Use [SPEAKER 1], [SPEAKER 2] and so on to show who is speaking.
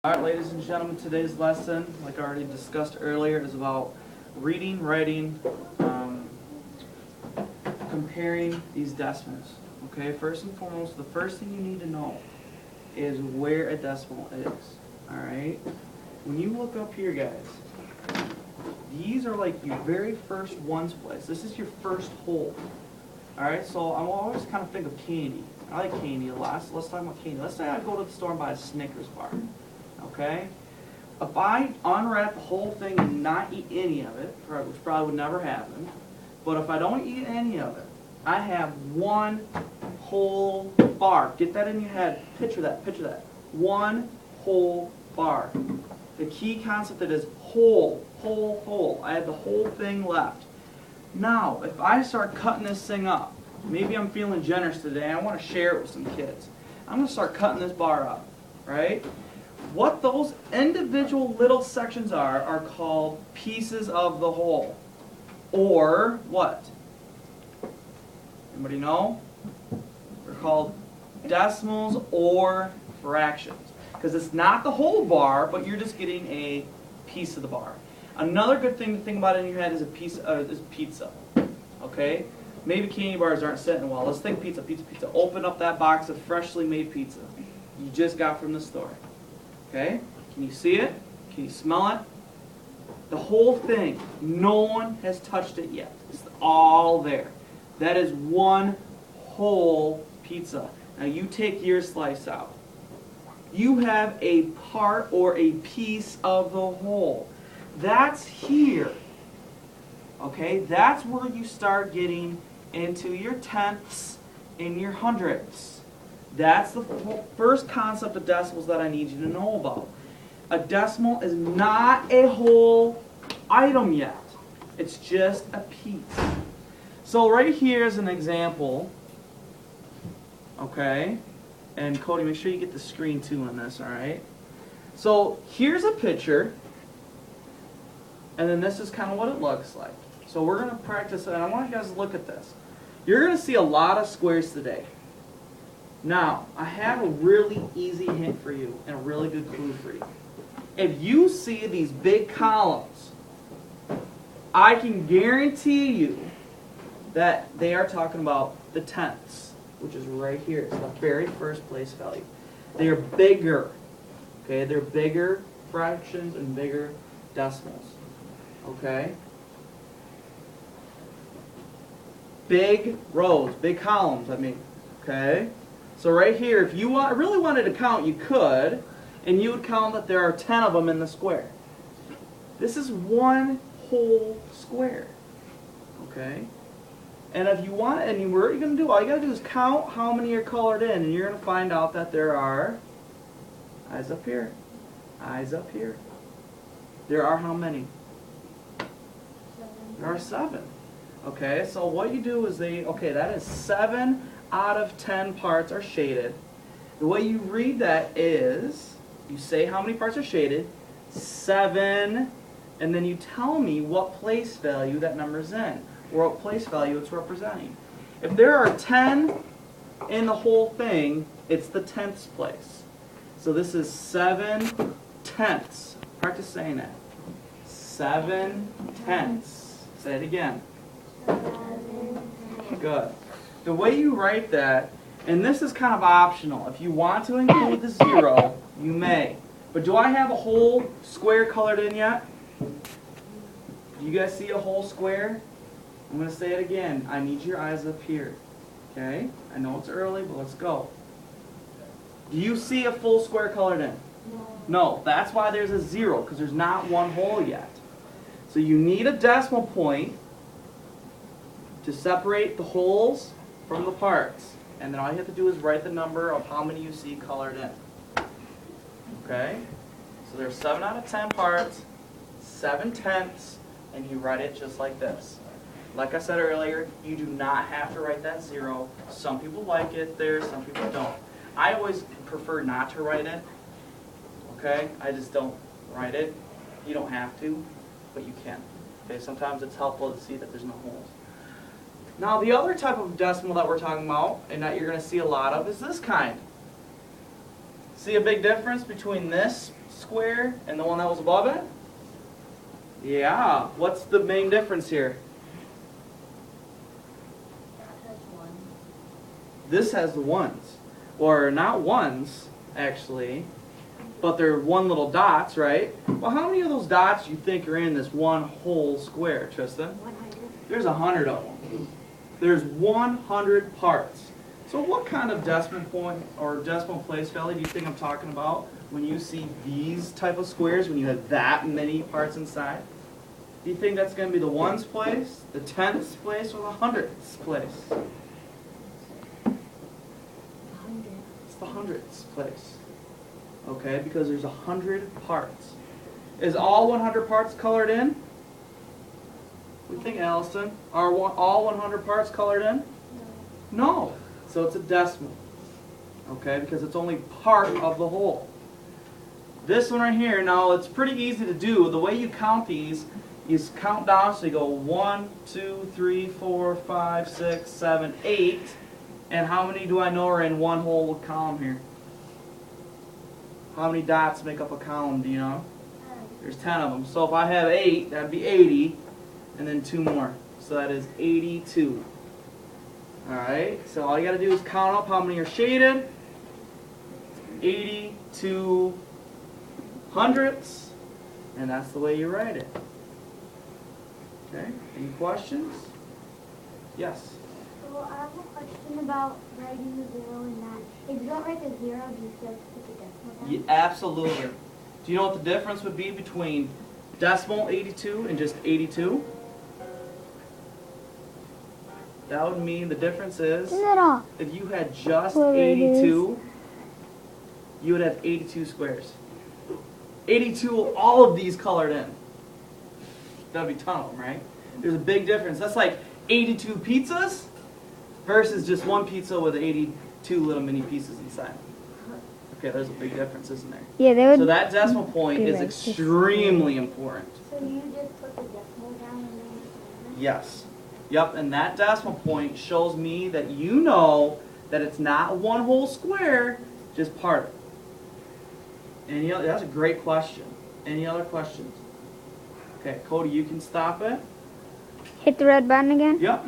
[SPEAKER 1] Alright, ladies and gentlemen, today's lesson, like I already discussed earlier, is about reading, writing, comparing these decimals. Okay, first and foremost, the first thing you need to know is where a decimal is. Alright? When you look up here, guys, these are like your very first ones place. This is your first whole. Alright, so I always kind of think of candy. I like candy a lot, so let's talk about candy. Let's say I go to the store and buy a Snickers bar. Okay? If I unwrap the whole thing and not eat any of it, which probably would never happen, but if I don't eat any of it, I have one whole bar. Get that in your head. Picture that. Picture that. One whole bar. The key concept that is whole, whole, whole. I have the whole thing left. Now, if I start cutting this thing up, maybe I'm feeling generous today, I want to share it with some kids. I'm going to start cutting this bar up, right? What those individual little sections are called pieces of the whole. Or what? Anybody know? They're called decimals or fractions. Because it's not the whole bar, but you're just getting a piece of the bar. Another good thing to think about in your head is is pizza. Okay? Maybe candy bars aren't sitting well. Let's think pizza, pizza, pizza. Open up that box of freshly made pizza you just got from the store. Okay? Can you see it? Can you smell it? The whole thing. No one has touched it yet. It's all there. That is one whole pizza. Now you take your slice out. You have a part or a piece of the whole. That's here. Okay? That's where you start getting into your tenths and your hundredths. That's the first concept of decimals that I need you to know about. A decimal is not a whole item yet. It's just a piece. So right here is an example. Okay? And Cody, make sure you get the screen too on this, alright? So here's a picture. And then this is kind of what it looks like. So we're going to practice it, and I want you guys to look at this. You're going to see a lot of squares today. Now, I have a really easy hint for you and a really good clue for you. If you see these big columns, I can guarantee you that they are talking about the tenths, which is right here. It's the very first place value. They are bigger. Okay, they're bigger fractions and bigger decimals. Okay? Big rows, big columns, I mean. Okay? So right here, if you really wanted to count, you could, and you would count that there are 10 of them in the square. This is one whole square. Okay? And if you want, and what you're going to do, all you got to do is count how many are colored in, and you're going to find out that there are eyes up here, eyes up here. There are how many?
[SPEAKER 2] 7.
[SPEAKER 1] There are 7. Okay, so what you do is that is 7 out of 10 parts are shaded. The way you read that is, you say how many parts are shaded, 7, and then you tell me what place value that number's in, or what place value it's representing. If there are 10 in the whole thing, it's the tenths place. So this is 7 tenths. Practice saying that. 7 tenths. Say it again.
[SPEAKER 2] 7.
[SPEAKER 1] Good. The way you write that, and this is kind of optional. If you want to include the 0, you may. But do I have a whole square colored in yet? Do you guys see a whole square? I'm going to say it again. I need your eyes up here. Okay? I know it's early, but let's go. Do you see a full square colored in?
[SPEAKER 2] No.
[SPEAKER 1] No. That's why there's a 0, because there's not one whole yet. So you need a decimal point to separate the wholes from the parts. And then all you have to do is write the number of how many you see colored in. Okay? So there's 7 out of 10 parts, 7 tenths, and you write it just like this. Like I said earlier, you do not have to write that 0. Some people like it there, some people don't. I always prefer not to write it. Okay? I just don't write it. You don't have to, but you can. Okay? Sometimes it's helpful to see that there's no holes. Now the other type of decimal that we're talking about, and that you're going to see a lot of, is this kind. See a big difference between this square and the one that was above it? Yeah. What's the main difference here? This has the ones. Or not ones, actually, but they're one little dots, right? Well, how many of those dots do you think are in this one whole square, Tristan?
[SPEAKER 2] 100.
[SPEAKER 1] There's 100 of them. There's 100 parts. So what kind of decimal point or decimal place value do you think I'm talking about when you see these type of squares, when you have that many parts inside? Do you think that's going to be the ones place, the tenths place, or the hundredths place?
[SPEAKER 2] 100.
[SPEAKER 1] It's the hundredths place. Okay, because there's 100 parts. Is all 100 parts colored in? What do you think, Allison? Are all 100 parts colored in? No. So it's a decimal. Okay, because it's only part of the whole. This one right here, now it's pretty easy to do. The way you count these, you count down, so you go 1, 2, 3, 4, 5, 6, 7, 8. And how many do I know are in one whole column here? How many dots make up a column, do you know? There's 10 of them. So if I have 8, that'd be 80, and then 2 more. So that is 82. Alright, so all you gotta do is count up how many are shaded. 82 hundredths, and that's the way you write it. Okay, any questions? Yes?
[SPEAKER 2] So I have a question about writing the 0 in that. If you don't write the 0, do you still have to put the decimal down?
[SPEAKER 1] Yeah, absolutely. Do you know what the difference would be between decimal 82 and just 82? That would mean the difference is,
[SPEAKER 2] Turn that off.
[SPEAKER 1] if you had just
[SPEAKER 2] Whatever it is.
[SPEAKER 1] 82, you would have 82 squares. 82, all of these colored in. That'd be a ton of them, right? There's a big difference. That's like 82 pizzas versus just one pizza with 82 little mini pieces inside. Okay, there's a big difference, isn't there?
[SPEAKER 3] Yeah, they would.
[SPEAKER 1] So that decimal point
[SPEAKER 3] be
[SPEAKER 1] is
[SPEAKER 3] like this.
[SPEAKER 1] extremely important.
[SPEAKER 2] So you just put the decimal down and then
[SPEAKER 1] Yes. Yep, and that decimal point shows me that you know that it's not one whole square, just part of it. Any other, that's a great question. Any other questions? Okay, Cody, you can stop it.
[SPEAKER 3] Hit the red button again.
[SPEAKER 1] Yep.